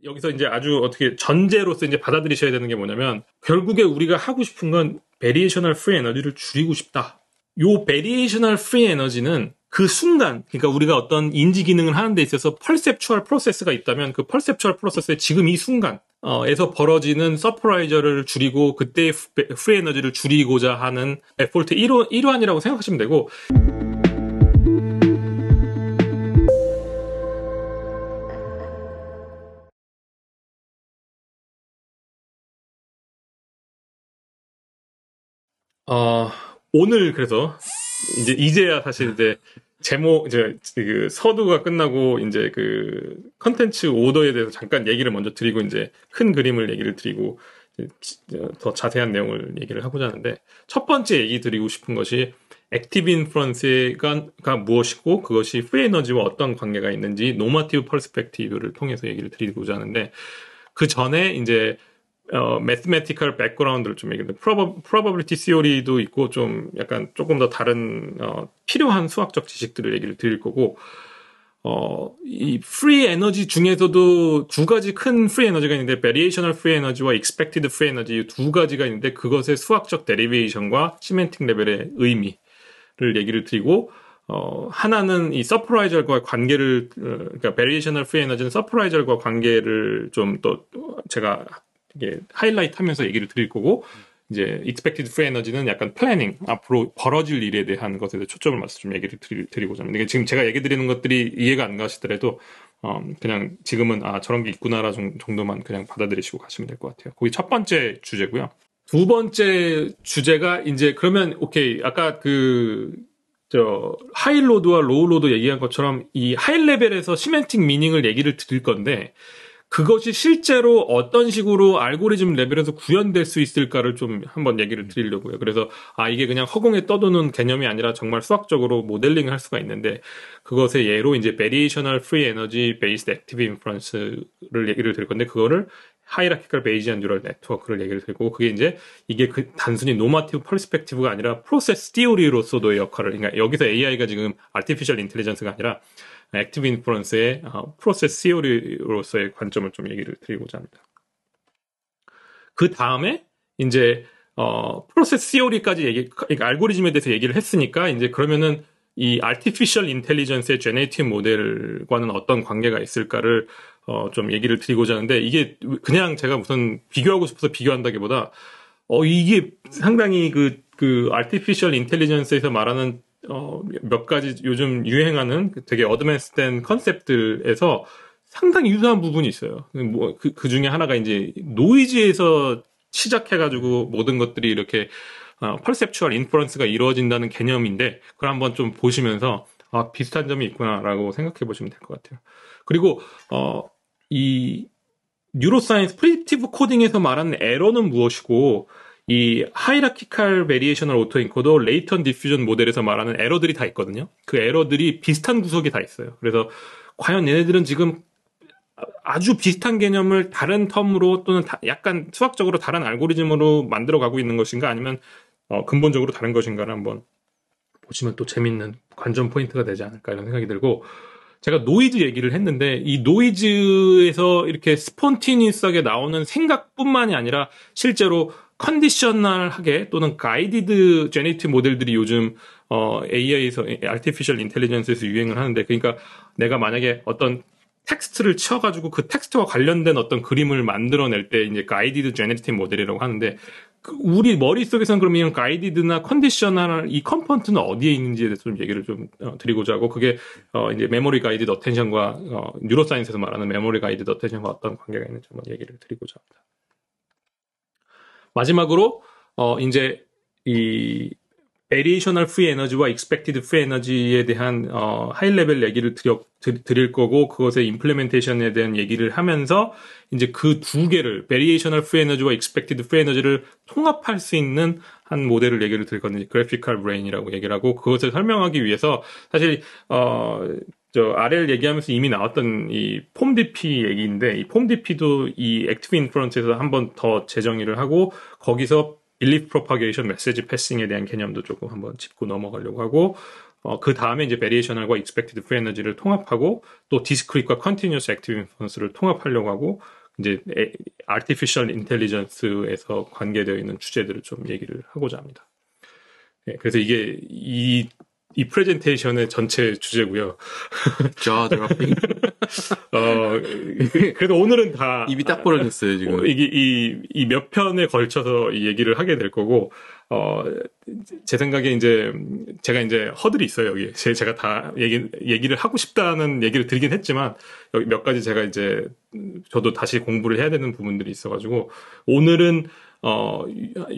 여기서 이제 아주 어떻게 전제로서 이제 받아들이셔야 되는 게 뭐냐면 결국에 우리가 하고 싶은 건 베리에이셔널 프리 에너지를 줄이고 싶다. 요 베리에이셔널 프리 에너지는 그 순간, 그러니까 우리가 어떤 인지 기능을 하는 데 있어서 펄셉추얼 프로세스가 있다면 그 펄셉추얼 프로세스의 지금 이 순간 에서 벌어지는 서프라이저를 줄이고 그때의 프리 에너지를 줄이고자 하는 에포트 일환이라고 생각하시면 되고, 오늘 그래서 이제야 사실 이제 제목 이제 그 서두가 끝나고 이제 그 컨텐츠 오더에 대해서 잠깐 얘기를 먼저 드리고 이제 큰 그림을 얘기를 드리고 더 자세한 내용을 얘기를 하고자 하는데, 첫 번째 얘기 드리고 싶은 것이 액티브 인프런스가 무엇이고 그것이 프리 에너지와 어떤 관계가 있는지 노마티브 퍼스펙티브를 통해서 얘기를 드리고자 하는데, 그 전에 이제 매스메티컬 백그라운드를 좀 얘기해요. 프로버빌리티 시어리도 있고 좀 약간 조금 더 다른 필요한 수학적 지식들을 얘기를 드릴 거고, 이 프리 에너지 중에서도 두 가지 큰 프리 에너지가 있는데 베리에이셔널 프리 에너지와 익스펙티드 프리 에너지 두 가지가 있는데 그것의 수학적 데리베이션과 시멘틱 레벨의 의미를 얘기를 드리고, 하나는 이 서프라이저과 관계를, 그러니까 베리에이셔널 프리 에너지는 서프라이저과 관계를 좀 또 제가 이게 하이라이트 하면서 얘기를 드릴 거고, 이제 expected free energy는 약간 플래닝, 앞으로 벌어질 일에 대한 것에 대해 초점을 맞춰서 좀 얘기를 드리고자 합니다. 지금 제가 얘기 드리는 것들이 이해가 안 가시더라도 그냥 지금은 저런 게 있구나라 정도만 그냥 받아들이시고 가시면 될 것 같아요. 거기 첫 번째 주제고요. 두 번째 주제가 이제 그러면 오케이, 아까 하이로드와 로우로드 얘기한 것처럼 이 하이 레벨에서 시멘틱 미닝을 얘기를 드릴 건데, 그것이 실제로 어떤 식으로 알고리즘 레벨에서 구현될 수 있을까를 좀 한번 얘기를 드리려고요. 그래서 이게 그냥 허공에 떠도는 개념이 아니라 정말 수학적으로 모델링을 할 수가 있는데, 그것의 예로 이제 Variational Free Energy Based Active Inference를 얘기를 드릴 건데, 그거를 Hierarchical Bayesian Neural Network를 얘기를 드리고, 그게 이제 이게 단순히 노마티브 퍼스펙티브가 아니라 프로세스 티오리로서도의 역할을, 그러니까 여기서 AI가 지금 Artificial Intelligence가 아니라 액티브 인프런스의 프로세스 시어리로서의 관점을 좀 얘기를 드리고자 합니다. 그 다음에 이제 프로세스 시어리까지 그러니까 알고리즘에 대해서 얘기를 했으니까, 이제 그러면은 이 아티피셜 인텔리전스의 제네레이티브 모델과는 어떤 관계가 있을까를 좀 얘기를 드리고자 하는데, 이게 그냥 제가 무슨 비교하고 싶어서 비교한다기보다 이게 상당히 그 아티피셜 인텔리전스에서 말하는 몇 가지 요즘 유행하는 되게 어드밴스된 컨셉들에서 상당히 유사한 부분이 있어요. 그 중에 하나가 이제 노이즈에서 시작해가지고 모든 것들이 이렇게 퍼셉추얼 인퍼런스가 이루어진다는 개념인데, 그걸 한번 좀 보시면서 비슷한 점이 있구나라고 생각해 보시면 될 것 같아요. 그리고 이 뉴로사이언스 프리딕티브 코딩에서 말하는 에러는 무엇이고, 이 하이라키칼 베리에이셔널 오토엔코더 레이턴 디퓨전 모델에서 말하는 에러들이 다 있거든요. 그 에러들이 비슷한 구석이 다 있어요. 그래서 과연 얘네들은 지금 아주 비슷한 개념을 다른 텀으로 또는 약간 수학적으로 다른 알고리즘으로 만들어가고 있는 것인가, 아니면 근본적으로 다른 것인가를 한번 보시면 또 재밌는 관전 포인트가 되지 않을까 이런 생각이 들고, 제가 노이즈 얘기를 했는데 이 노이즈에서 이렇게 스폰티니스하게 나오는 생각뿐만이 아니라 실제로 컨디셔널하게 또는 가이디드 제네레이티브 모델들이 요즘 AI에서 Artificial Intelligence에서 유행을 하는데, 그러니까 내가 만약에 어떤 텍스트를 쳐가지고 그 텍스트와 관련된 어떤 그림을 만들어낼 때 이제 가이디드 제네레이티브 모델이라고 하는데, 우리 머릿속에서는 그럼 이런 가이디드나 컨디셔널 이 컴포넌트는 어디에 있는지에 대해서 좀 얘기를 좀 드리고자 하고, 그게 이제 메모리 가이디드 어텐션과 뉴로사이언스에서 말하는 메모리 가이디드 어텐션과 어떤 관계가 있는지 한번 얘기를 드리고자 합니다. 마지막으로 이제 이 베리에이셔널 프리 에너지와 익스펙티드 프리 에너지에 대한 하이 레벨 얘기를 드릴 거고, 그것의 임플레멘테이션에 대한 얘기를 하면서 이제 그 두 개를 베리에이셔널 프리 에너지와 익스펙티드 프리 에너지를 통합할 수 있는 한 모델을 얘기를 드릴 건데, 그래피컬 브레인이라고 얘기를 하고, 그것을 설명하기 위해서 사실 아래를 얘기하면서 이미 나왔던 이 폼DP 얘기인데, 이 폼DP도 이 액티브 인퍼런스에서 한번 더 재정의를 하고, 거기서 belief propagation, message passing에 대한 개념도 조금 한번 짚고 넘어가려고 하고, 그 다음에 이제 베리에이셔널과 익스펙티드 프리 에너지를 통합하고 또 디스크릿과 컨티뉴어스 액티브 인퍼런스를 통합하려고 하고 이제 아티피셜 인텔리전스에서 관계되어 있는 주제들을 좀 얘기를 하고자 합니다. 네, 그래서 이게 이 프레젠테이션의 전체 주제고요. jaw dropping. 그래도 오늘은 다 입이 딱 벌어졌어요 지금. 이게 이 몇 편에 걸쳐서 이 얘기를 하게 될 거고, 제 생각에 이제 제가 이제 허들이 있어요 여기. 제가 다 얘기를 하고 싶다는 얘기를 드리긴 했지만 여기 몇 가지 제가 이제 저도 다시 공부를 해야 되는 부분들이 있어가지고 오늘은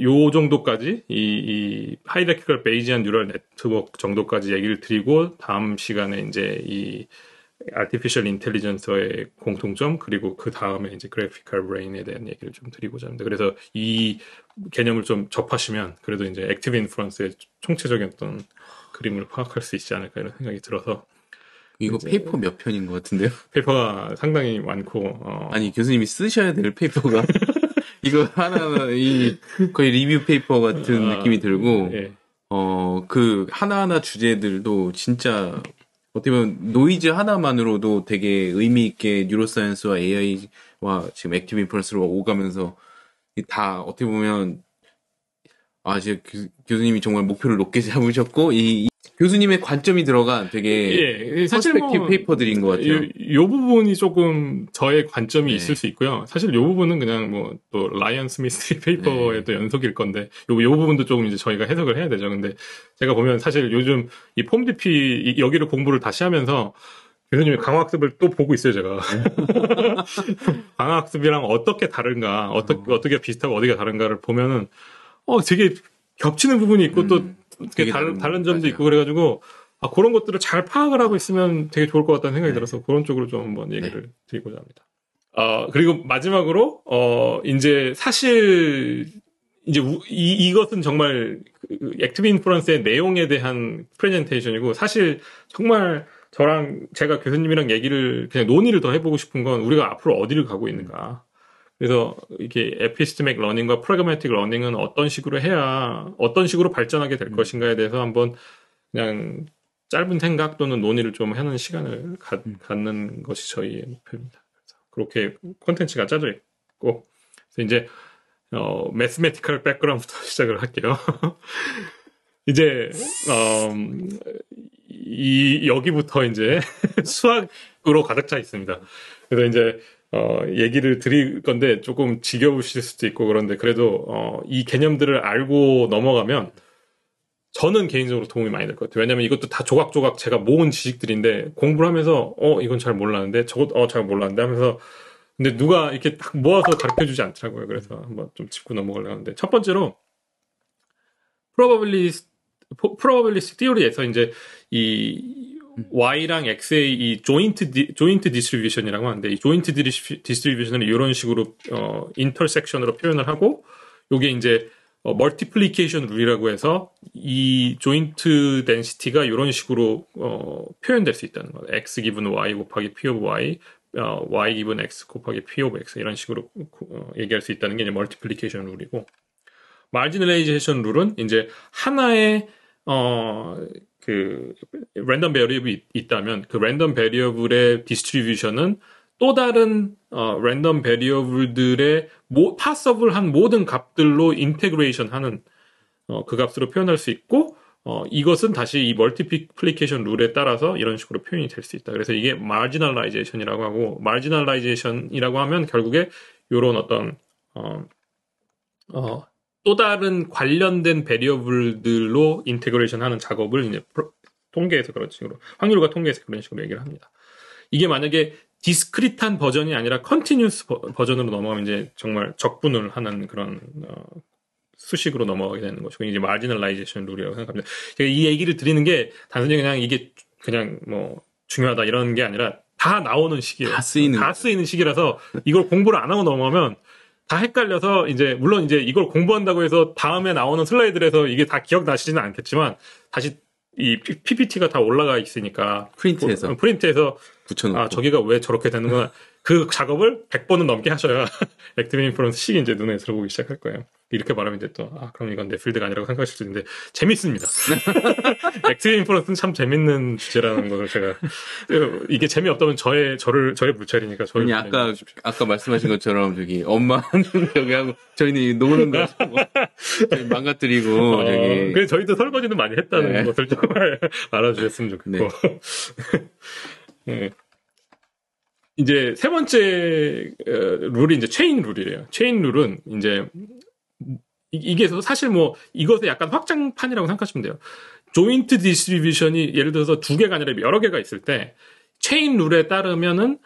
요 정도까지 이 하이라키컬 베이지안 뉴럴 네트워크 정도까지 얘기를 드리고 다음 시간에 이제 이 아티피셜 인텔리전스의 공통점 그리고 그 다음에 이제 그래피컬 브레인에 대한 얘기를 좀 드리고자 합니다. 그래서 이 개념을 좀 접하시면 그래도 이제 액티브 인프런스의 총체적인 어떤 그림을 파악할 수 있지 않을까 이런 생각이 들어서 이거 페이퍼 몇 편인 것 같은데요? 페이퍼가 상당히 많고 아니 교수님이 쓰셔야 될 페이퍼가 이거 하나하나 거의 리뷰 페이퍼 같은 느낌이 들고 예. 그 하나하나 주제들도 진짜 어떻게 보면 노이즈 하나만으로도 되게 의미 있게 뉴로사이언스와 AI와 지금 액티브 인퍼런스로 오가면서 다 어떻게 보면 이제 교수님이 정말 목표를 높게 잡으셨고 이 교수님의 관점이 들어간 되게 사실 퍼스펙티브 페이퍼들인 것 같아요. 요 부분이 조금 저의 관점이 네. 있을 수 있고요. 사실 요 부분은 그냥 뭐 또 라이언 스미스 페이퍼의 또 연속일 건데 요 부분도 조금 이제 저희가 해석을 해야 되죠. 근데 제가 보면 사실 요즘 이 폼디피 여기를 공부를 다시 하면서 교수님이 강화학습을 또 보고 있어요, 제가. 강화학습이랑 어떻게 다른가, 어떻게 비슷하고 어디가 다른가를 보면은 되게 겹치는 부분이 있고 또 되게 다른 점도 맞아요. 있고 그래가지고 그런 것들을 잘 파악을 하고 있으면 되게 좋을 것 같다는 생각이 들어서 그런 쪽으로 좀 한번 얘기를 드리고자 합니다. 그리고 마지막으로 이제 사실 이제 이것은 정말 액티브 인프런스의 내용에 대한 프레젠테이션이고 사실 정말 저랑 제가 교수님이랑 얘기를 그냥 논의를 더 해보고 싶은 건 우리가 앞으로 어디를 가고 있는가. 그래서 이렇게 에피스테믹 러닝과 프로그래매틱 러닝은 어떤 식으로 해야 어떤 식으로 발전하게 될 것인가에 대해서 한번 그냥 짧은 생각 또는 논의를 좀 하는 시간을 갖는 것이 저희의 목표입니다. 그렇게 콘텐츠가 짜져 있고 그래서 이제 매스메티컬 백그라운드부터 시작을 할게요. 이제 여기부터 이제 수학으로 가득 차 있습니다. 그래서 이제 얘기를 드릴 건데 조금 지겨우실 수도 있고 그런데 그래도 이 개념들을 알고 넘어가면 저는 개인적으로 도움이 많이 될 것 같아요. 왜냐면 이것도 다 조각조각 제가 모은 지식들인데 공부를 하면서 이건 잘 몰랐는데 저것 잘 몰랐는데 하면서 근데 누가 이렇게 딱 모아서 가르쳐주지 않더라고요. 그래서 한번 좀 짚고 넘어가려고 하는데 첫 번째로 probabilistic theory에서 이제 이 Y랑 X의 이 joint distribution이라고 하는데 이 joint distribution을 이런 식으로 intersection으로 표현을 하고 요게 이제 multiplication rule이라고 해서 이 joint density가 이런 식으로 표현될 수 있다는 거예요. X 기분 Y 곱하기 P of Y, Y 기분 X 곱하기 P of X 이런 식으로 얘기할 수 있다는 게 이제 multiplication rule이고 marginalization rule은 이제 하나의 그 랜덤 베리어블이 있다면 그 랜덤 베리어블의 디스트리뷰션은 또 다른 랜덤 베리어블들의 파서블한 모든 값들로 인테그레이션 하는 그 값으로 표현할 수 있고 이것은 다시 이 멀티플리케이션 룰에 따라서 이런 식으로 표현이 될 수 있다. 그래서 이게 마지널라이제이션이라고 하고 마지널라이제이션이라고 하면 결국에 이런 어떤 또 다른 관련된 베리어블들로 인테그레이션 하는 작업을 이제 통계에서 그런 식으로 확률과 통계에서 그런 식으로 얘기를 합니다. 이게 만약에 디스크릿한 버전이 아니라 컨티뉴스 버전으로 넘어가면 이제 정말 적분을 하는 그런 수식으로 넘어가게 되는 것이고 이제 마지널라이제이션 룰이라고 생각합니다. 제가 이 얘기를 드리는 게 단순히 그냥 이게 그냥 뭐 중요하다 이런 게 아니라 다 나오는 시기예요. 다 쓰이는 시기라서 이걸 공부를 안 하고 넘어가면 다 헷갈려서 이제 물론 이제 이걸 공부한다고 해서 다음에 나오는 슬라이드에서 이게 다 기억나시지는 않겠지만 다시 이 PPT가 다 올라가 있으니까 프린트해서 붙여놓고 저기가 왜 저렇게 되는구나 그 작업을 100번은 넘게 하셔야 액티브 인프런스 식이 이제 눈에 들어오기 시작할 거예요. 이렇게 말하면 이제 또, 그럼 이건 내 필드가 아니라고 생각하실 수 있는데, 재밌습니다. 액티브 인퍼런스는 참 재밌는 주제라는 것을 제가, 이게 재미없다면 저의 물차리니까 아니, 아까 말씀하신 것처럼, 엄마는 저기 하고, 저희는 노는 거 하고, 망가뜨리고, 그래서 저희도 설거지는 많이 했다는 것을 좀 알아주셨으면 좋겠고. 네. 이제 세 번째 룰이 이제 체인 룰이에요. 체인 룰은 이제 이게 사실 뭐 이것의 약간 확장판이라고 생각하시면 돼요. 조인트 디스트리뷰션이 예를 들어서 두 개가 아니라 여러 개가 있을 때 체인 룰에 따르면은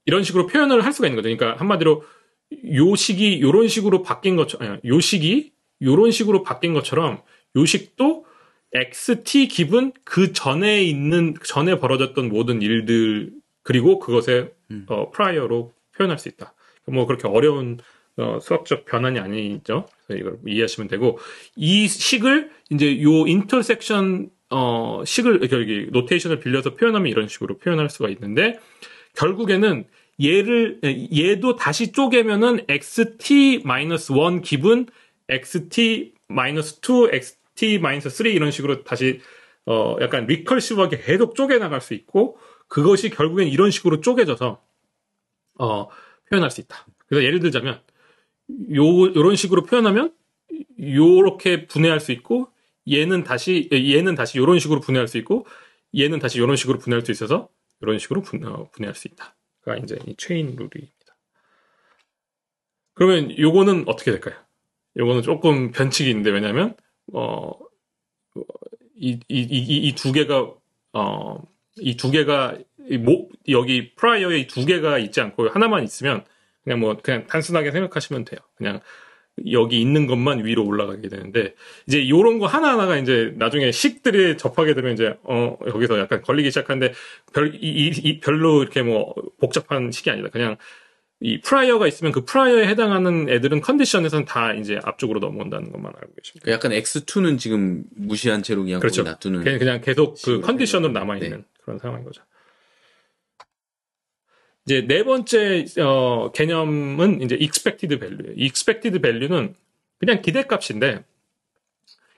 이런 식으로 표현을 할 수가 있는 거죠. 그러니까 한마디로 요식이 요런 식으로 바뀐 것처럼 요식이 요런 식으로 바뀐 것처럼 요식도 XT 기분 그 전에 벌어졌던 모든 일들 그리고 그것의 프라이어로 표현할 수 있다. 뭐 그렇게 어려운 수학적 변환이 아니죠. 그래서 이걸 이해하시면 되고 이 식을 이제 요 인터섹션 식을 여기 노테이션을 빌려서 표현하면 이런 식으로 표현할 수가 있는데 결국에는 얘도 다시 쪼개면은 XT-1 기분 XT-2 XT-3 이런 식으로 다시 약간 리컬시브하게 계속 쪼개나갈 수 있고 그것이 결국엔 이런 식으로 쪼개져서 표현할 수 있다. 그래서 예를 들자면 요런 식으로 표현하면 요렇게 분해할 수 있고 얘는 다시 요런 식으로 분해할 수 있고 얘는 다시 요런 식으로 분해할 수 있어서 요런 식으로 분해할 수 있다. 가 이제 이 체인 룰입니다. 그러면 요거는 어떻게 될까요? 요거는 조금 변칙이 있는데 왜냐면 이 두 개가 여기 프라이어에 이 두 개가 있지 않고 하나만 있으면 그냥 단순하게 생각하시면 돼요. 그냥 여기 있는 것만 위로 올라가게 되는데 이제 요런 거 하나하나가 이제 나중에 식들이 접하게 되면 이제 여기서 약간 걸리기 시작하는데 별로 이렇게 뭐 복잡한 식이 아니다. 그냥 이 프라이어가 있으면 그 프라이어에 해당하는 애들은 컨디션에서는 다 이제 앞쪽으로 넘어온다는 것만 알고 계십니다. 약간 X2는 지금 무시한 채로 그냥 그렇죠. 놔두는 그냥 계속 그 컨디션으로 남아 있는 그런 상황인 거죠. 이제 네 번째 개념은 이제 expected value예요. expected value는 그냥 기대값인데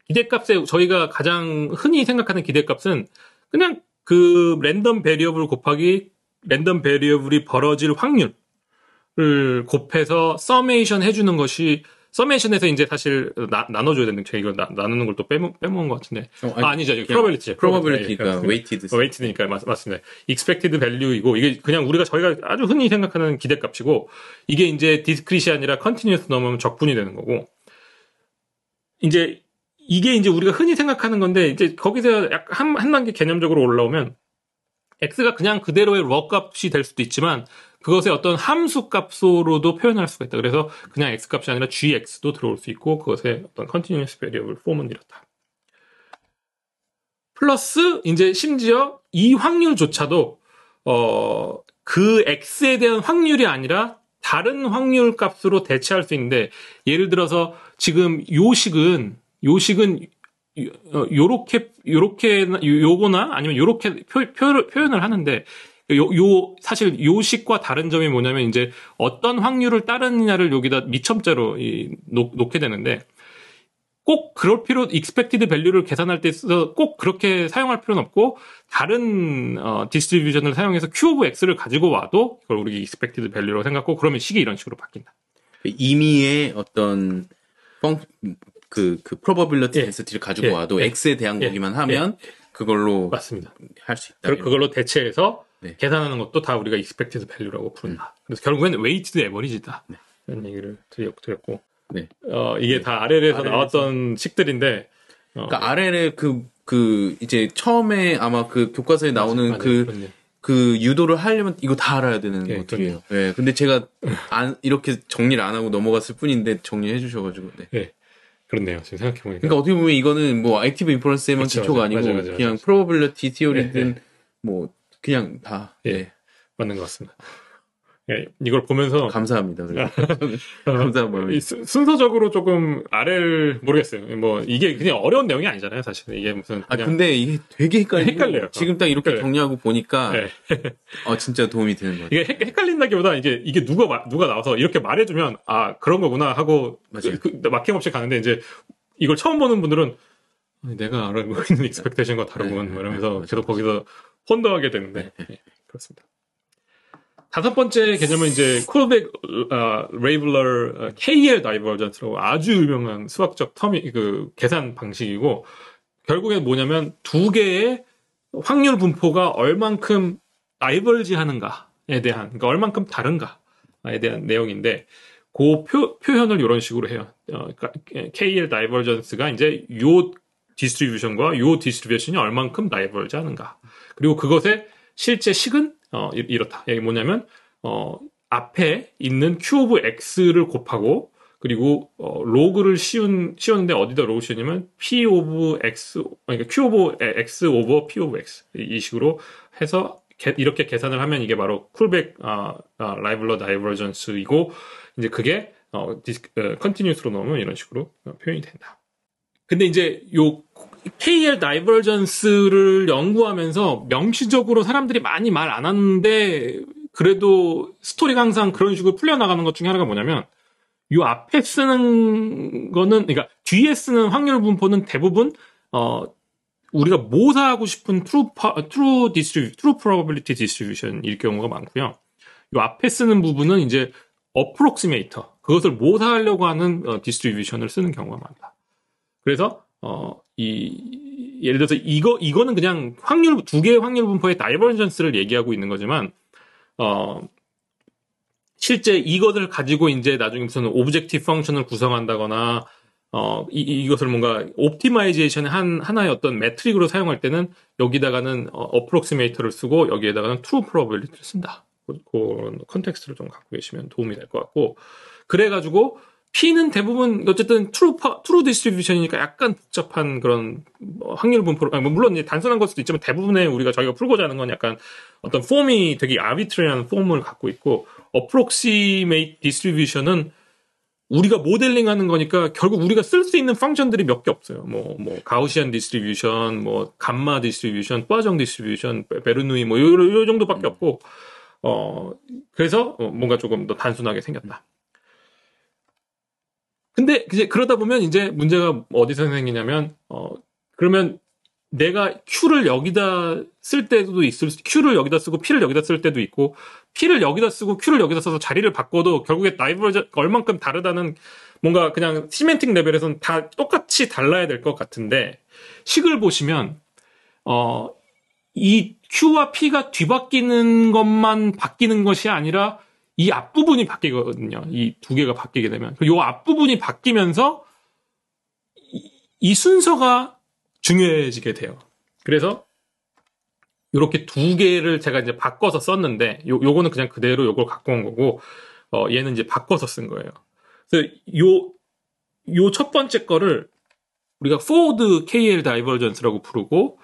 기대값에 저희가 가장 흔히 생각하는 기대값은 그냥 그 랜덤 베리어블 곱하기 랜덤 베리어블이 벌어질 확률을 곱해서 서메이션 해주는 것이 서메이션에서 이제 사실 나눠줘야 되는 제가 이거 나누는 걸 또 빼먹은 것 같은데 아니죠. 프로바빌리티죠. 프로바빌리티가 웨이티드니까 맞습니다. expected value이고 이게 그냥 저희가 아주 흔히 생각하는 기대값이고 이게 이제 디스크릿이 아니라 컨티뉴어스 넘으면 적분이 되는 거고 이제 이게 이제 우리가 흔히 생각하는 건데 이제 거기서 약간 한 단계 개념적으로 올라오면 x가 그냥 그대로의 러 값이 될 수도 있지만 그것의 어떤 함수 값으로도 표현할 수가 있다. 그래서 그냥 x 값이 아니라 gx도 들어올 수 있고 그것의 어떤 continuous variable 폼은 이렇다. 플러스 이제 심지어 이 확률조차도 그 x에 대한 확률이 아니라 다른 확률 값으로 대체할 수 있는데 예를 들어서 지금 요식은 요거나 아니면 요렇게 표현을 하는데 사실 요식과 다른 점이 뭐냐면 이제 어떤 확률을 따르느냐를 여기다 미첨자로 놓게 되는데 꼭 그럴 expected value를 계산할 때 있어서 꼭 그렇게 사용할 필요는 없고 다른 디스트리뷰션을 사용해서 Q of X를 가지고 와도 그걸 우리 expected value라고 생각하고 그러면 식이 이런 식으로 바뀐다. 임의의 어떤 그 probability density를 가지고 와도 X에 대한 거기만 하면 그걸로 맞습니다. 할 수 있다. 그걸로 대체해서 계산하는 것도 다 우리가 expected value라고 부른다. 그래서 결국에는 weighted average다. 이런 얘기를 드렸고 이게 다 RL에서 나왔던 식들인데 그러니까 RL의 이제 처음에 아마 그 교과서에 나오는 그 유도를 하려면 이거 다 알아야 되는 것들이에요. 네. 근데 제가 이렇게 정리를 안 하고 넘어갔을 뿐인데 정리해 주셔가지고. 네. 그렇네요. 지금 생각해보니까. 그러니까 어떻게 보면 이거는 뭐 액티브 인퍼런스에만 기초가 아니고 그냥 프로버빌리티 티어리든 뭐 그냥 다. 맞는 것 같습니다. 예, 이걸 보면서 감사합니다. 감사한 마음이. 순서적으로 조금 아래를 모르겠어요. 뭐 이게 그냥 어려운 내용이 아니잖아요, 사실. 이게 무슨 그냥 근데 이게 되게 헷갈려요. 지금 딱 이렇게 헷갈려요. 정리하고 보니까 네. 진짜 도움이 되는 것 같아요. 이게 헷갈린다기보다 이게 누가 나와서 이렇게 말해주면 그런 거구나 하고 맞아요. 막힘없이 가는데 이제 이걸 처음 보는 분들은 내가 알고 있는 익스펙테이션과 다르군 뭐 이러면서 계속 거기서 혼동하게 되는데 그렇습니다. 다섯 번째 개념은 이제 콜백 레이블러 KL 다이버전스라고 아주 유명한 수학적 그 계산 방식이고 결국엔 뭐냐면 두 개의 확률 분포가 얼만큼 다이버지 하는가에 대한 그러니까 얼만큼 다른가에 대한 내용인데 그 표현을 이런 식으로 해요. 그러니까 KL 다이버전스가 이제 요 디스트리뷰션과 요 디스트리뷰션이 얼만큼 다이버지 하는가. 그리고 그것의 실제 식은 이렇다. 이게 뭐냐면 앞에 있는 Q 오브 X를 곱하고 그리고 로그를 씌우는데 어디다 로그 씌우냐면 P 오브 X 그러니까 Q 오브 X 오버 P 오브 X 이 식으로 해서 이렇게 계산을 하면 이게 바로 쿨백 라이블러 다이버전스이고 이제 그게 컨티뉴스로 넣으면 이런 식으로 표현이 된다. 근데 이제 요 KL 다이버전스를 연구하면서 명시적으로 사람들이 많이 말 안 하는데 그래도 스토리가 항상 그런 식으로 풀려나가는 것 중에 하나가 뭐냐면 요 앞에 쓰는 거는 그러니까 뒤에 쓰는 확률 분포는 대부분 우리가 모사하고 싶은 true probability distribution일 경우가 많고요. 요 앞에 쓰는 부분은 이제 approximator 그것을 모사하려고 하는 distribution을 쓰는 경우가 많다. 그래서 예를 들어서 이거는 그냥 두 개의 확률 분포의 다이버전스를 얘기하고 있는 거지만 실제 이것을 가지고 이제 나중에 무슨 오브젝티브 펑션을 구성한다거나 이것을 뭔가 옵티마이제이션의 하나의 어떤 매트릭으로 사용할 때는 여기다가는 어프록시메이터를 쓰고 여기에다가는 트루 프로버빌리티를 쓴다. 그런 컨텍스트를 좀 갖고 계시면 도움이 될 것 같고 그래가지고 P는 대부분 어쨌든 트루 디스트리뷰션이니까 약간 복잡한 그런 확률 분포를 물론 이제 단순한 걸 수도 있지만 대부분의 저희가 풀고자 하는 건 약간 어떤 폼이 되게 아비트리한 폼을 갖고 있고 approximate distribution은 우리가 모델링하는 거니까 결국 우리가 쓸 수 있는 펑션들이 몇 개 없어요. 뭐 가우시안 디스트리뷰션, 뭐 감마 디스트리뷰션, 뿌아정 디스트리뷰션, 베르누이 요 정도밖에 없고 그래서 뭔가 조금 더 단순하게 생겼다. 근데 이제 그러다 보면 이제 문제가 어디서 생기냐면 그러면 내가 Q를 여기다 쓸 때도 Q를 여기다 쓰고 P를 여기다 쓸 때도 있고 P를 여기다 쓰고 Q를 여기다 써서 자리를 바꿔도 결국에 다이버전 얼만큼 다르다는 뭔가 그냥 시멘틱 레벨에서는 다 똑같이 달라야 될 것 같은데 식을 보시면 이 Q와 P가 뒤바뀌는 것만 바뀌는 것이 아니라 이 앞부분이 바뀌거든요. 이 두 개가 바뀌게 되면. 이 앞부분이 바뀌면서 이 순서가 중요해지게 돼요. 그래서 이렇게 두 개를 제가 이제 바꿔서 썼는데 요거는 그냥 그대로 요걸 갖고 온 거고 얘는 이제 바꿔서 쓴 거예요. 그래서 요 첫 번째 거를 우리가 forward KL divergence라고 부르고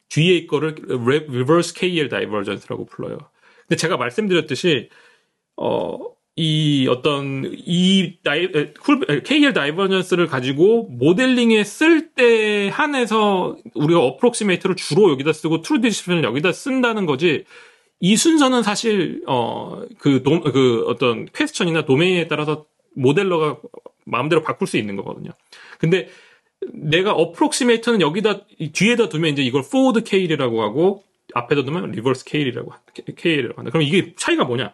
뒤에 거를 reverse KL divergence라고 불러요. 근데 제가 말씀드렸듯이 KL 다이버전스를 가지고 모델링에 쓸 때 한해서 우리가 어프록시메이터를 주로 여기다 쓰고 트루 디스트리뷰션을 여기다 쓴다는 거지. 이 순서는 사실 어떤 퀘스천이나 도메인에 따라서 모델러가 마음대로 바꿀 수 있는 거거든요. 근데 내가 어프록시메이터는 여기다 뒤에다 두면 이제 이걸 forward KL이라고 하고 앞에다 두면 reverse KL이라고 한다. 그럼 이게 차이가 뭐냐?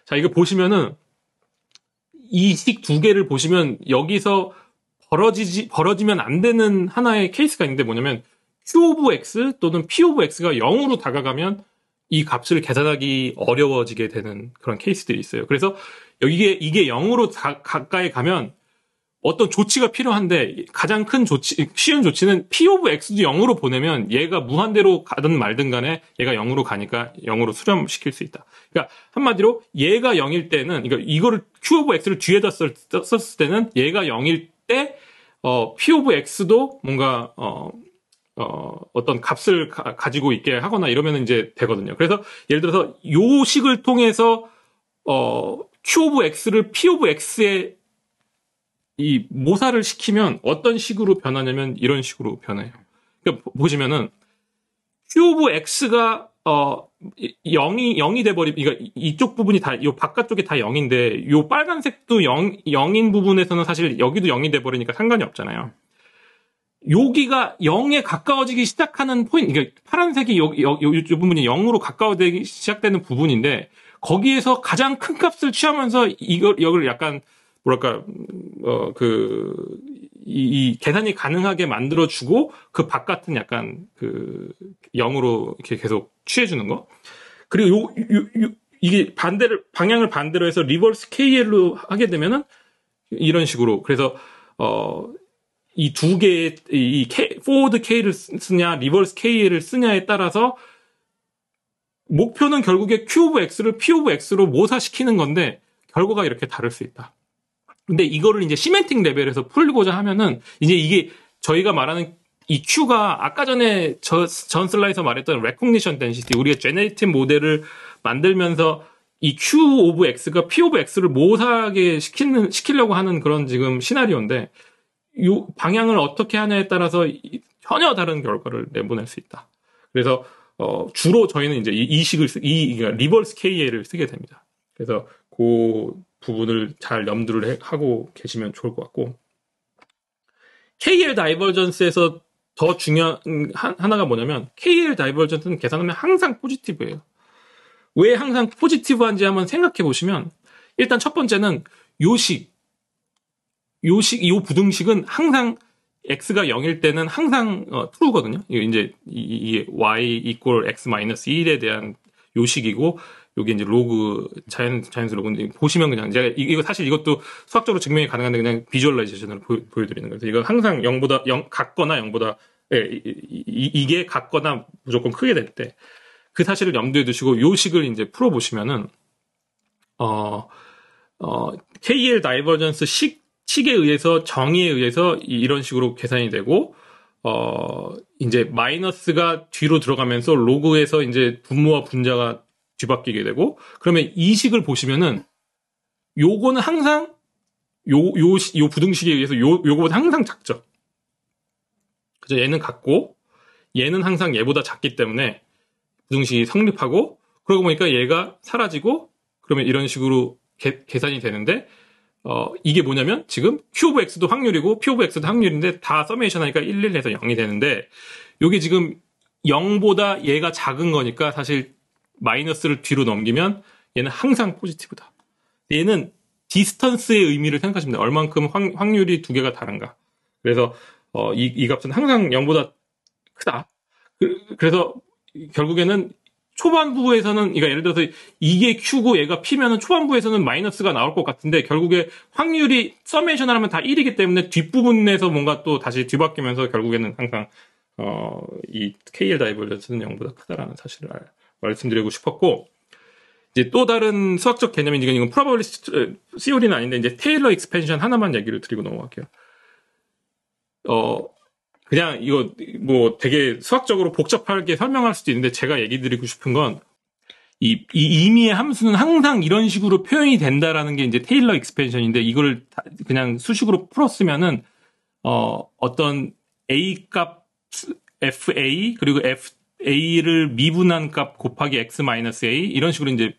자, 이거 보시면은, 이 식 두 개를 보시면, 여기서 벌어지면 안 되는 하나의 케이스가 있는데 뭐냐면, Q 오브 X 또는 P 오브 X가 0으로 다가가면, 이 값을 계산하기 어려워지게 되는 그런 케이스들이 있어요. 그래서, 이게 0으로 가까이 가면, 어떤 조치가 필요한데 가장 큰 쉬운 조치는 P 오브 X도 0으로 보내면 얘가 무한대로 가든 말든 간에 얘가 0으로 가니까 0으로 수렴시킬 수 있다. 그러니까 한마디로 얘가 0일 때는 그러니까 이거를 Q 오브 X를 뒤에다 썼을 때는 얘가 0일 때 P 오브 X도 뭔가 어떤 값을 가지고 있게 하거나 이러면 이제 되거든요. 그래서 예를 들어서 요 식을 통해서 Q 오브 X를 P 오브 X에 이 모사를 시키면 어떤 식으로 변하냐면 이런 식으로 변해요. 그러니까 보시면은 Q 오브 X가 0이 돼버리, 그러니까 이쪽 부분이 다, 요 바깥쪽이 다 0인데, 요 빨간색도 0인 부분에서는 사실 여기도 0이 돼버리니까 상관이 없잖아요. 여기가 0에 가까워지기 시작하는 포인트, 그러니까 파란색이 요 부분이 0으로 가까워지기 시작되는 부분인데, 거기에서 가장 큰 값을 취하면서 여기를 약간, 뭐랄까, 이 계산이 가능하게 만들어주고, 그 바깥은 약간, 0으로 이렇게 계속 취해주는 거. 그리고 이게 방향을 반대로 해서 리버스 KL로 하게 되면은, 이런 식으로. 그래서, 이 두 개의, 포워드 K를 쓰냐, 리버스 KL을 쓰냐에 따라서, 목표는 결국에 Q 오브 X를 P 오브 X로 모사시키는 건데, 결과가 이렇게 다를 수 있다. 근데 이거를 이제 시멘틱 레벨에서 풀고자 하면은, 이제 이게 저희가 말하는 이 Q가 아까 전에 전 슬라이드에서 말했던 recognition density, 우리가 제네레이티브 모델을 만들면서 이 Q 오브 X가 P 오브 X를 모사하게 시키려고 하는 그런 지금 시나리오인데, 이 방향을 어떻게 하냐에 따라서 전혀 다른 결과를 내보낼 수 있다. 그래서, 주로 저희는 이제 그러니까 리버스 KL을 쓰게 됩니다. 그래서 그 부분을 잘 염두를 하고 계시면 좋을 것 같고, KL 다이버전스에서 더 중요한 하나가 뭐냐면, KL 다이버전스는 계산하면 항상 포지티브예요. 왜 항상 포지티브한지 한번 생각해 보시면, 일단 첫 번째는 요 부등식은 항상 x가 0일 때는 항상 true거든요. 이게 y equal x 마이너스 1에 대한 요식이고, 여기 이제 로그 자연수 로그 보시면 그냥 제가 이거 사실 이것도 수학적으로 증명이 가능한데 그냥 비주얼라이제이션으로 보여드리는 거예요. 이거 항상 0보다 같거나 0보다 이게 같거나 무조건 크게 될 때 그 사실을 염두에 두시고 요식을 이제 풀어 보시면은 KL 다이버전스 식에 의해서 정의에 의해서 이런 식으로 계산이 되고 이제 마이너스가 뒤로 들어가면서 로그에서 이제 분모와 분자가 뒤바뀌게 되고, 그러면 이 식을 보시면은, 요거는 항상, 요 부등식에 의해서 요거보다 항상 작죠. 그죠? 얘는 같고, 얘는 항상 얘보다 작기 때문에, 부등식이 성립하고, 그러고 보니까 얘가 사라지고, 그러면 이런 식으로 계산이 되는데, 이게 뭐냐면, 지금 Q 오브 X도 확률이고, P 오브 X도 확률인데, 다 서메이션 하니까 1, 해서 0이 되는데, 요게 지금 0보다 얘가 작은 거니까, 사실, 마이너스를 뒤로 넘기면 얘는 항상 포지티브다. 얘는 디스턴스의 의미를 생각하시면 돼요. 얼만큼 확률이 두 개가 다른가. 그래서 이 값은 항상 0보다 크다. 그래서 결국에는 초반부에서는, 그러니까 예를 들어서 이게 Q고 얘가 P면은 초반부에서는 마이너스가 나올 것 같은데 결국에 확률이 서메이션을 하면 다 1이기 때문에 뒷부분에서 뭔가 또 다시 뒤바뀌면서 결국에는 항상 이 KL 다이버전스는 0보다 크다라는 사실을 말씀드리고 싶었고, 이제 또 다른 수학적 개념인 이건 프로바빌리스트 시오리는 아닌데 이제 테일러 익스펜션 하나만 얘기를 드리고 넘어갈게요. 그냥 이거 뭐 되게 수학적으로 복잡하게 설명할 수도 있는데 제가 얘기 드리고 싶은 건 이 임의의 함수는 항상 이런 식으로 표현이 된다라는 게 이제 테일러 익스펜션인데, 이걸 그냥 수식으로 풀었으면은 어떤 A 값 FA 그리고 A를 미분한 값 곱하기 X-A 이런 식으로 이제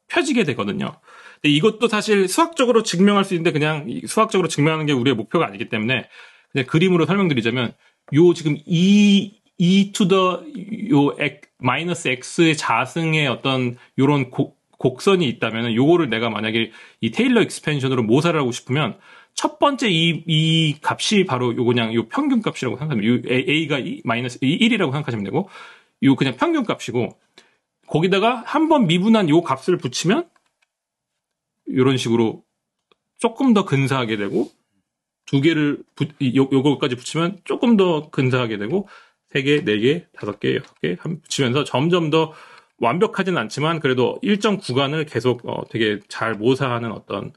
펴지게 되거든요. 근데 이것도 사실 수학적으로 증명할 수 있는데 그냥 수학적으로 증명하는 게 우리의 목표가 아니기 때문에 그냥 그림으로 설명드리자면, 요 지금 E to the 마이너스 X의 자승의 어떤 요런 곡선이 있다면, 요거를 내가 만약에 이 테일러 익스펜션으로 모사를 하고 싶으면 첫 번째 이 값이 바로 요 그냥 요 평균 값이라고 생각하면, 요 A가 마이너스 1이라고 생각하시면 되고, 요 그냥 평균 값이고, 거기다가 한번 미분한 요 값을 붙이면 요런 식으로 조금 더 근사하게 되고, 두 개를 요거까지 붙이면 조금 더 근사하게 되고, 3개, 4개, 5개, 6개 붙이면서 점점 더 완벽하진 않지만 그래도 일정 구간을 계속 되게 잘 모사하는 어떤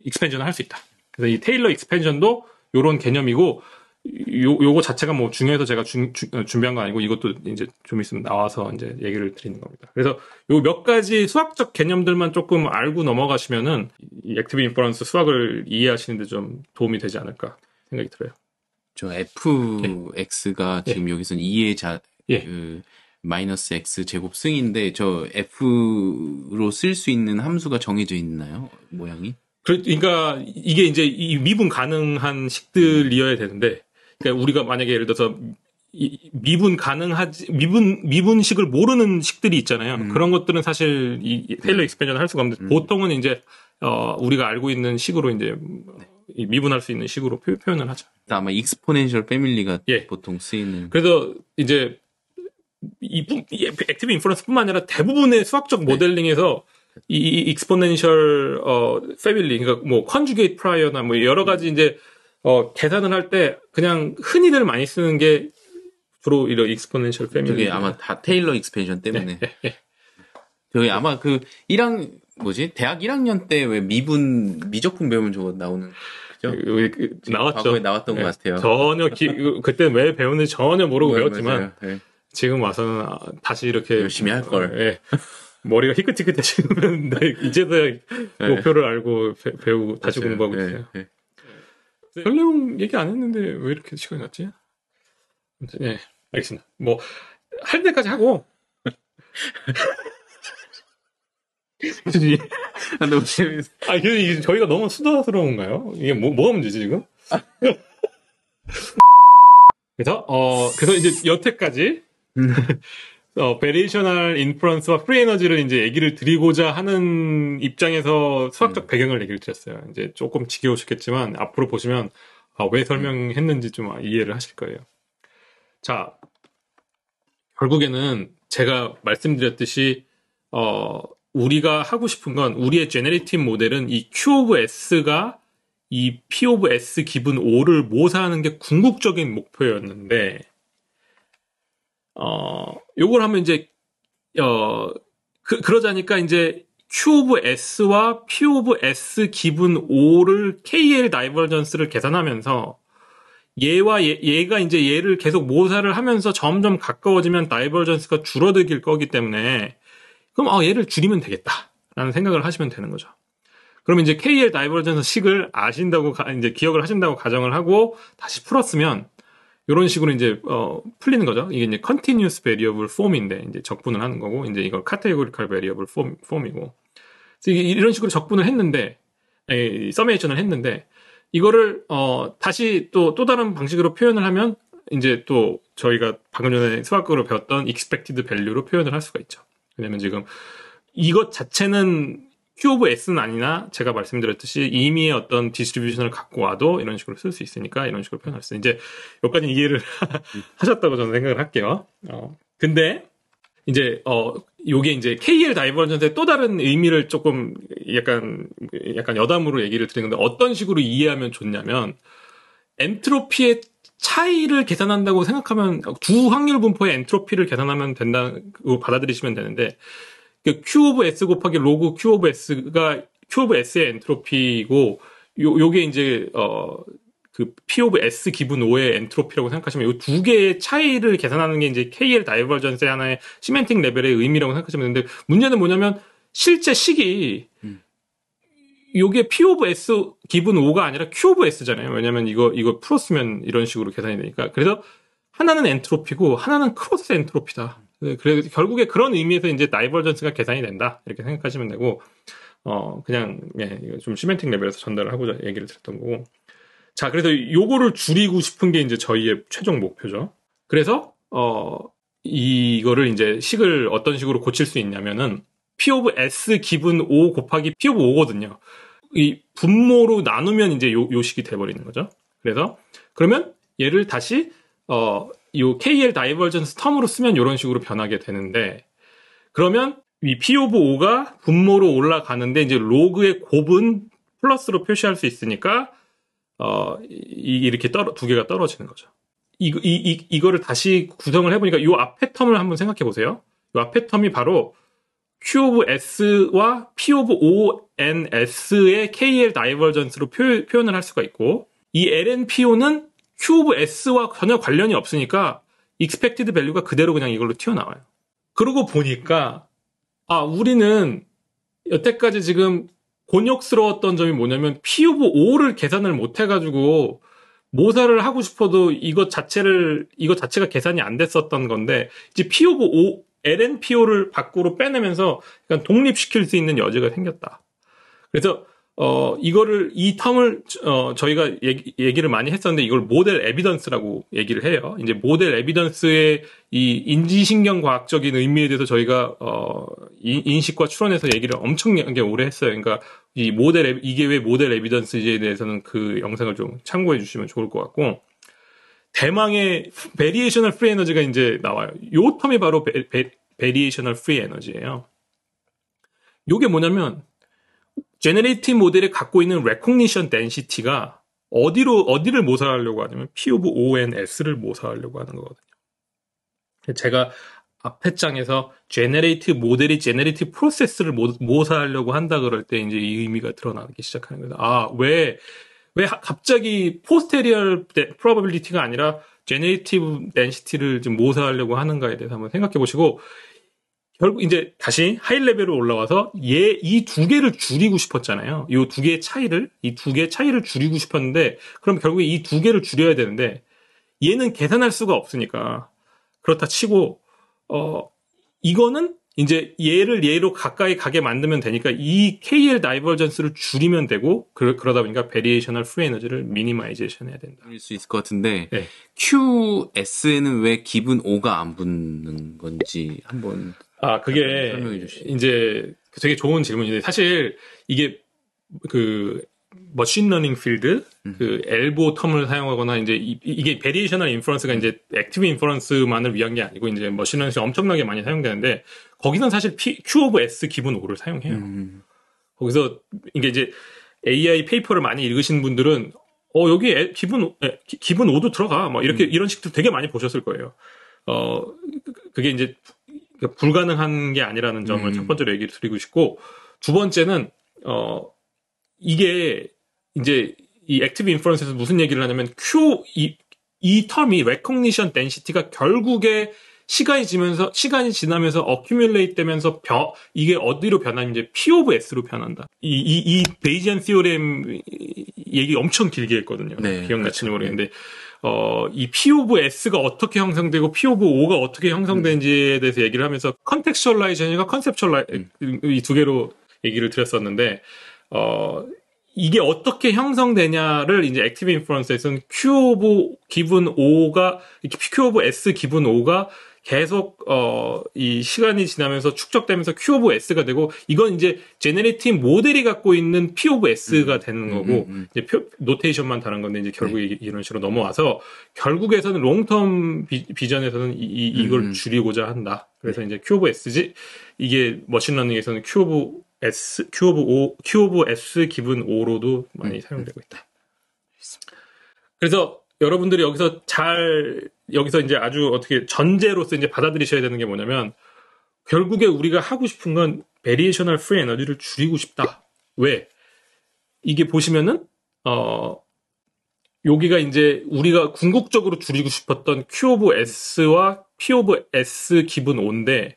익스펜션을 할 수 있다. 그래서 이 테일러 익스펜션도 요런 개념이고, 요거 자체가 뭐 중요해서 제가 준비한 거 아니고 이것도 이제 좀 있으면 나와서 이제 얘기를 드리는 겁니다. 그래서 요 몇 가지 수학적 개념들만 조금 알고 넘어가시면은 이 액티브 인퍼런스 수학을 이해하시는데 좀 도움이 되지 않을까 생각이 들어요. 저 fx가 지금 여기서는 2의 마이너스 x 제곱 승인데 저 f로 쓸 수 있는 함수가 정해져 있나요? 모양이? 그러니까 이게 이제 이 미분 가능한 식들이어야 되는데, 그러니까 우리가 만약에 예를 들어서 미분식을 모르는 식들이 있잖아요. 그런 것들은 사실 이 테일러 익스펜션을 할 수가 없는데 보통은 이제 우리가 알고 있는 식으로 이제 미분할 수 있는 식으로 표현을 하죠. 아마 익스포넨셜 패밀리가 보통 쓰이는. 그래서 이제 이 액티브 인퍼런스뿐만 아니라 대부분의 수학적 모델링에서 이 익스포넨셜 패밀리, 그러니까 뭐 컨주게이트 프라이어나 뭐 여러 가지 이제 계산을 할 때 그냥 흔히들 많이 쓰는 게 주로 이런 익스포넨셜 패밀리. 저게 아마 다 테일러 익스펜션 때문에. 저게 아마 그 대학 1학년 때 왜 미적분 배우면 저거 나오는 그죠? 나왔죠. 과거에 나왔던 것 같아요. 전혀 그때 왜 배우는지 전혀 모르고 배웠지만 네. 지금 와서는 다시 이렇게 열심히 할 걸. 머리가 희끗희끗해지면 이제서야 목표를 알고 배우고 다시 공부하고 있어요. 설레용 얘기 안 했는데 왜 이렇게 시간이 갔지? 네, 알겠습니다. 뭐 할 때까지 하고. 너무 재밌어. 이게 저희가 너무 수다스러운가요? 이게 뭐가 문제지 지금? 그래서 이제 여태까지 베리에이셔널 인퍼런스와 프리 에너지를 이제 얘기를 드리고자 하는 입장에서 수학적 배경을 얘기를 드렸어요. 이제 조금 지겨우셨겠지만 앞으로 보시면 왜 설명했는지 좀 이해를 하실 거예요. 자, 결국에는 제가 말씀드렸듯이 우리가 하고 싶은 건 우리의 제네레이티브 모델은 이 Q 오브 S가 이 P 오브 S 기분 O를 모사하는 게 궁극적인 목표였는데 요걸 하면 이제 그러자니까 이제 Q 오브 S와 P 오브 S 기분 O를 KL 다이버전스를 계산하면서 얘가 이제 얘를 계속 모사를 하면서 점점 가까워지면 다이버전스가 줄어들길 거기 때문에 그럼 얘를 줄이면 되겠다라는 생각을 하시면 되는 거죠. 그러면 이제 KL 다이버전스 식을 이제 기억을 하신다고 가정을 하고 다시 풀었으면 이런 식으로 이제 풀리는 거죠. 이게 이제 continuous variable form인데 이제 적분을 하는 거고 이제 이거 categorical variable form이고 그래서 이런 식으로 적분을 했는데 서메이션을 했는데 이거를 다시 또 다른 방식으로 표현을 하면 이제 또 저희가 방금 전에 수학으로 배웠던 expected value로 표현을 할 수가 있죠. 왜냐면 지금 이것 자체는 Q 오브 S는 아니나 제가 말씀드렸듯이 임의의 어떤 디스트리뷰션을 갖고 와도 이런 식으로 쓸 수 있으니까 이런 식으로 표현할 수 있어요. 이제 여기까지 이해를 하셨다고 저는 생각을 할게요. 근데 이제 요게 이제 KL 다이버전스의 또 다른 의미를 조금 약간 여담으로 얘기를 드리는 건데 어떤 식으로 이해하면 좋냐면 엔트로피의 차이를 계산한다고 생각하면 두 확률 분포의 엔트로피를 계산하면 된다고 받아들이시면 되는데 Q 오브 S 곱하기 로그 Q 오브 S가 Q 오브 S의 엔트로피고 요게 이제 그 P 오브 S 기분 O의 엔트로피라고 생각하시면 이 두 개의 차이를 계산하는 게 이제 KL 다이버전스의 하나의 시멘틱 레벨의 의미라고 생각하시면 되는데 문제는 뭐냐면 실제 식이 요게 P 오브 S 기분 O가 아니라 Q 오브 S잖아요. 왜냐면 이거 풀었으면 이런 식으로 계산이 되니까. 그래서 하나는 엔트로피고 하나는 크로스 엔트로피다. 그래서 결국에 그런 의미에서 이제 다이버전스가 계산이 된다. 이렇게 생각하시면 되고 그냥 이거 좀 시멘틱 레벨에서 전달을 하고자 얘기를 드렸던 거고. 자, 그래서 요거를 줄이고 싶은 게 이제 저희의 최종 목표죠. 그래서 이거를 이제 식을 어떤 식으로 고칠 수 있냐면은 P 오브 S 기분 O 곱하기 P 오브 O거든요. 이 분모로 나누면 이제 요 식이 돼버리는 거죠. 그래서 그러면 얘를 다시 요 KL 다이버전스 텀으로 쓰면 이런 식으로 변하게 되는데 그러면 이 P 오브 O가 분모로 올라가는데 이제 로그의 곱은 플러스로 표시할 수 있으니까 이렇게 두 개가 떨어지는 거죠. 이거를 다시 구성을 해보니까 요 앞에 텀을 한번 생각해 보세요. 요 앞에 텀이 바로 Q 오브 S와 P 오브 O N S의 KL 다이버전스로 표현을 할 수가 있고 이 LNPO는 Q 오브 S와 전혀 관련이 없으니까 expected value가 그대로 그냥 이걸로 튀어나와요. 그러고 보니까 우리는 여태까지 지금 곤욕스러웠던 점이 뭐냐면 P 오브 O를 계산을 못 해가지고 모사를 하고 싶어도 이것 자체가 계산이 안 됐었던 건데 이제 P 오브 O, LNPO를 밖으로 빼내면서 약간 독립시킬 수 있는 여지가 생겼다. 그래서 이 텀을 저희가 얘기를 많이 했었는데 이걸 모델 에비던스라고 얘기를 해요. 이제 모델 에비던스의 이 인지신경 과학적인 의미에 대해서 저희가 인식과 추론해서 얘기를 엄청나게 오래 했어요. 그러니까 이게 왜 모델 에비던스에 대해서는 그 영상을 좀 참고해 주시면 좋을 것 같고, 대망의 베리에이셔널 프리 에너지가 이제 나와요. 요 텀이 바로 베리에이셔널 프리 에너지예요. 요게 뭐냐면 제너레이티브 모델이 갖고 있는 recognition density가 어디를 모사하려고 하냐면 P of O and S를 모사하려고 하는 거거든요. 제가 앞에 장에서 제너레이티브 모델이 제너레이티브 프로세스를 모사하려고 한다 그럴 때 이제 이 의미가 드러나기 시작하는 거예요. 왜 갑자기 posterior probability가 아니라 generative density를 좀 모사하려고 하는가에 대해서 한번 생각해 보시고, 결국 이제 다시 하이 레벨로 올라와서 이 두 개를 줄이고 싶었잖아요. 이 두 개의 차이를 줄이고 싶었는데, 그럼 결국에 이 두 개를 줄여야 되는데 얘는 계산할 수가 없으니까, 그렇다 치고 이거는 이제 얘로 가까이 가게 만들면 되니까 이 KL 다이버전스를 줄이면 되고, 그러다 보니까 베리에이셔널 프리 에너지를 미니마이제이션 해야 된다. 줄일 수 있을 것 같은데, 네. QS에는 왜 기분 O가 안 붙는 건지 한번 그게 설명해 주시죠. 이제 되게 좋은 질문인데, 사실 이게 그 머신러닝 필드, 그 엘보 텀을 사용하거나 이제 이게 베리에이셔널 인퍼런스가 이제 액티브 인퍼런스만을 위한 게 아니고 이제 머신러닝이 엄청나게 많이 사용되는데, 거기선 사실 Q 오브 S 기분 O를 사용해요. 거기서 이제 AI 페이퍼를 많이 읽으신 분들은 여기 기분 O도 들어가 뭐 이런 식도 되게 많이 보셨을 거예요. 그게 이제 불가능한 게 아니라는 점을 첫 번째로 얘기를 드리고 싶고, 두 번째는 이게 이제 이 액티브 인퍼런스에서 무슨 얘기를 하냐면 이 텀이 recognition density가 결국에 시간이 지나면서 accumulate 되면서 이게 어디로 변하면 이제 P of S로 변한다. 이 베이지안 시오렘 얘기 엄청 길게 했거든요. 네, 기억나시는지 모르겠는데 이 P of S가 어떻게 형성되고 P of O가 어떻게 형성되는지에 대해서 얘기를 하면서 컨텍스츄얼라이제이션과 이 두 개로 얘기를 드렸었는데, 이게 어떻게 형성되냐를 이제 액티브 인퍼런스에서는 Q 오브 S 기분 O가 계속 이 시간이 지나면서 축적되면서 Q 오브 S가 되고, 이건 이제 제너레이티브 모델이 갖고 있는 P 오브 S가 되는 거고, 이제 노테이션만 다른 건데 이제 결국 이런 식으로 넘어와서 결국에서는 롱텀 비전에서는 이걸 줄이고자 한다. 그래서 이제 Q 오브 S지, 이게 머신러닝에서는 Q 오브 S 기분 O로도 많이 사용되고 있다. 그래서 여러분들이 여기서 이제 아주 어떻게 전제로서 이제 받아들이셔야 되는 게 뭐냐면, 결국에 우리가 하고 싶은 건 베리에이셔널 프리 에너지를 줄이고 싶다. 왜? 이게 보시면은 여기가 이제 우리가 궁극적으로 줄이고 싶었던 Q 오브 S와 P 오브 S 기분 O인데,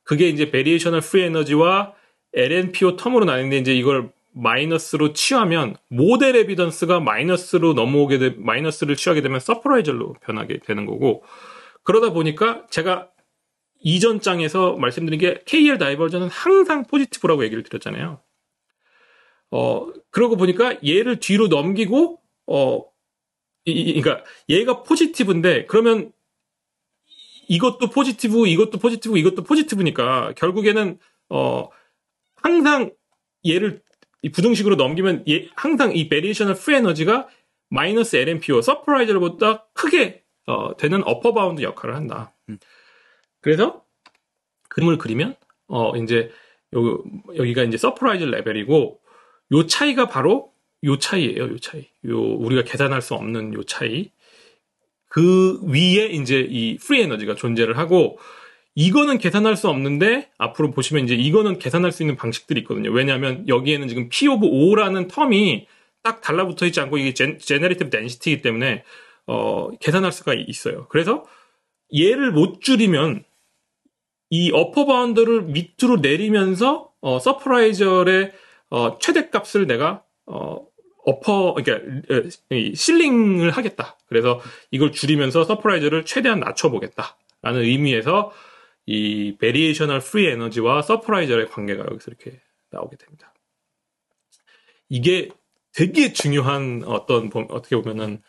그게 이제 베리에이셔널 프리 에너지와 LNPO 텀으로 나뉘는데, 이제 이걸 마이너스로 취하면 모델 에비던스가 마이너스를 취하게 되면 서프라이저로 변하게 되는 거고, 그러다 보니까 제가 이전 장에서 말씀드린 게 KL 다이버전은 항상 포지티브라고 얘기를 드렸잖아요. 그러고 보니까 얘를 뒤로 넘기고 그러니까 얘가 포지티브인데, 그러면 이것도 포지티브니까 결국에는 항상 얘를 부등식으로 넘기면 항상 이 베리에이셔널 프리 에너지가 마이너스 LNPO 서프라이저보다 크게 되는 어퍼 바운드 역할을 한다. 그래서 그림을 그리면 이제 여기가 이제 서프라이저 레벨이고, 요 차이가 바로 요 차이예요. 요 차이. 우리가 계산할 수 없는 요 차이. 그 위에 이제 이 프리 에너지가 존재를 하고, 이거는 계산할 수 없는데 앞으로 보시면 이제 이거는 계산할 수 있는 방식들이 있거든요. 왜냐하면 여기에는 지금 P 오브 O라는 텀이 딱 달라붙어 있지 않고, 이게 제너레이티브 덴시티이기 때문에 계산할 수가 있어요. 그래서 얘를 못 줄이면 이 어퍼 바운드를 밑으로 내리면서 서프라이저의 최대값을 내가 그러니까 실링을 하겠다. 그래서 이걸 줄이면서 서프라이저를 최대한 낮춰보겠다라는 의미에서 이 베리에이셔널 프리 에너지와 서프라이저의 관계가 여기서 이렇게 나오게 됩니다. 이게 되게 중요한 어떻게 보면은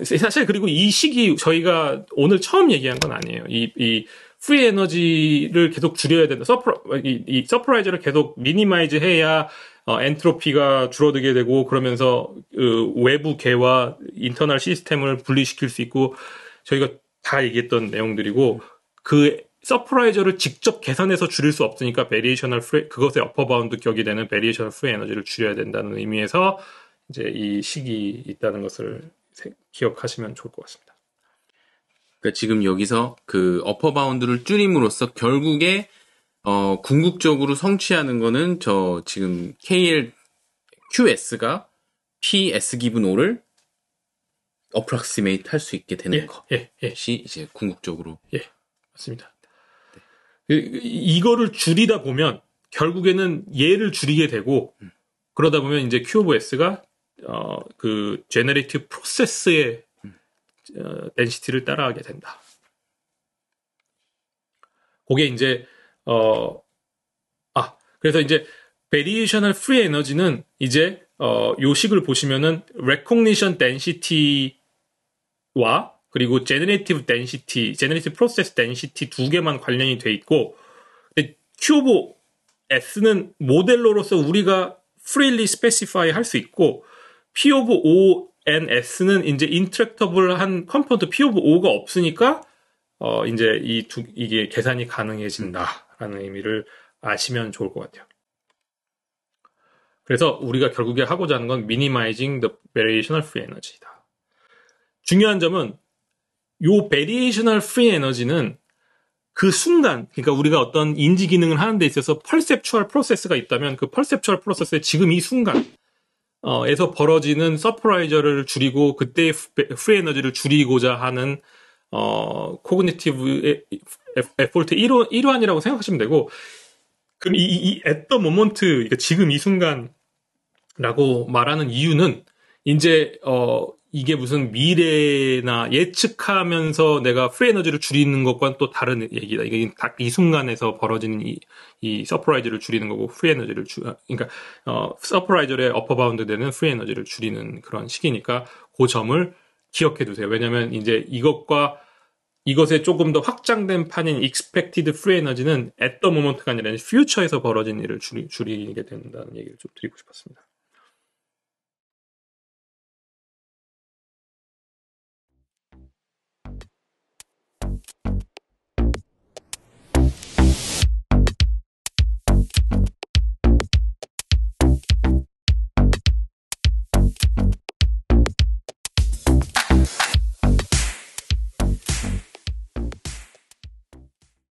사실 그리고 이 시기 저희가 오늘 처음 얘기한 건 아니에요. 이 프리 에너지를 계속 줄여야 된다. 이 서프라이저를 계속 미니마이즈 해야 엔트로피가 줄어들게 되고 그러면서 외부 계와 인터널 시스템을 분리시킬 수 있고 저희가 다 얘기했던 내용들이고 그 서프라이저를 직접 계산해서 줄일 수 없으니까 베리에이셔널 프리 그것의 어퍼 바운드 격이 되는 베리에이셔널 프리 에너지를 줄여야 된다는 의미에서 이제 이 식이 있다는 것을 기억하시면 좋을 것 같습니다. 그러니까 지금 여기서 그 어퍼 바운드를 줄임으로써 결국에 궁극적으로 성취하는 거는 저 지금 QS가 PS 기분 O를 어프락시메이트 할 수 있게 되는 것이 이제 궁극적으로 맞습니다. 이거를 줄이다 보면 결국에는 얘를 줄이게 되고 그러다 보면 이제 Q 오브 S가 그 제너레이티브 프로세스의 덴시티를 따라가게 된다. 그게 이제 그래서 이제 베리에이셔널 프리 에너지는 이제 요 식을 보시면은 recognition density와 그리고 generative density, generative process density 두 개만 관련이 돼 있고 Q 오브 S는 모델로로서 우리가 freely specify 할 수 있고 P 오브 O and S는 이제 인트랙터블한 컴포넌트 P 오브 O가 없으니까 이제 이게 계산이 가능해진다라는 의미를 아시면 좋을 것 같아요. 그래서 우리가 결국에 하고자 하는 건 minimizing the variational free energy다. 중요한 점은 요 variational free energy는 그 순간, 그러니까 우리가 어떤 인지 기능을 하는 데 있어서 perceptual process가 있다면 그 perceptual process의 지금 이 순간 에서 벌어지는 서프라이저를 줄이고 그때의 프리 에너지를 줄이고자 하는 코그니티브 에포트의 일환이라고 생각하시면 되고 그럼 이 at the moment 그러니까 지금 이 순간라고 말하는 이유는 이제 이게 무슨 미래나 예측하면서 내가 프리 에너지를 줄이는 것과는 또 다른 얘기다. 이게 딱 이 순간에서 벌어지는 이 서프라이저를 줄이는 거고 프리 에너지를 그러니까 서프라이저의 어퍼 바운드 되는 프리 에너지를 줄이는 그런 시기니까 그 점을 기억해 두세요. 왜냐면 이제 이것의 조금 더 확장된 판인 expected free energy는 at the moment가 아니라 future에서 벌어진 일을 줄이게 된다는 얘기를 좀 드리고 싶었습니다.